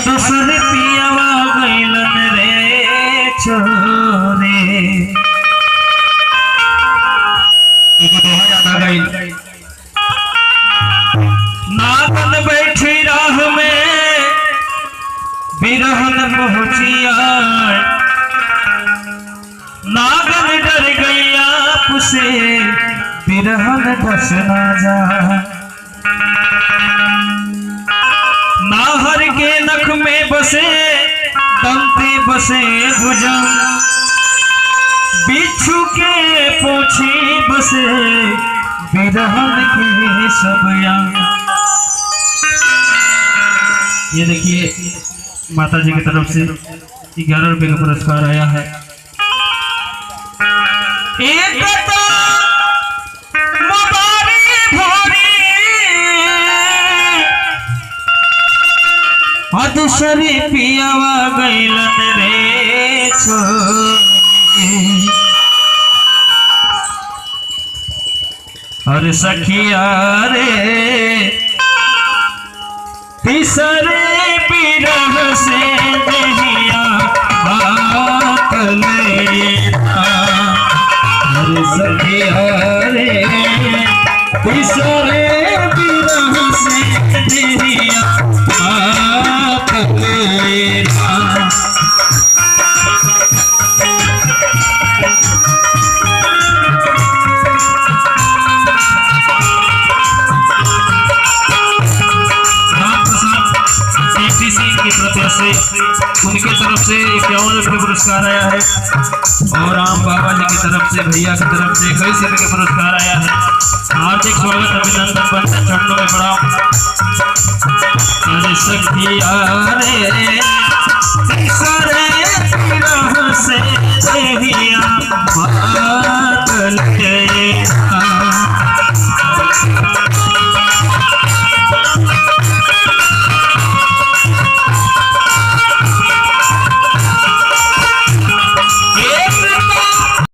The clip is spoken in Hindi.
दूसरे पियावा गइलन रे छोरे। नागन बैठी राह में बिरहन पहुंचिया, नागन डर गया पुसे बिरहन बस ना जा। नाहर के नख में बसे दंते बसे भुजंग, बिच्छू के पोछी बसे बिरहन के सब अंग। ये देखिए माता जी की तरफ से 11 रुपए का पुरस्कार आया है। दूसरी पियावा गइलन रे छोरे। और सखिया रे तीसरे बिरह से दहिया बात लेना। और सखिया रे तीसरे बिरह से दहिया बात लेना। उनके तरफ से 51 रुपये पुरस्कार आया है और राम बाबा जी की तरफ से भैया की तरफ से 21 रुपये का पुरस्कार आया है। हार्दिक स्वागत अभिनंदन बंधन चरणों में प्रणाम।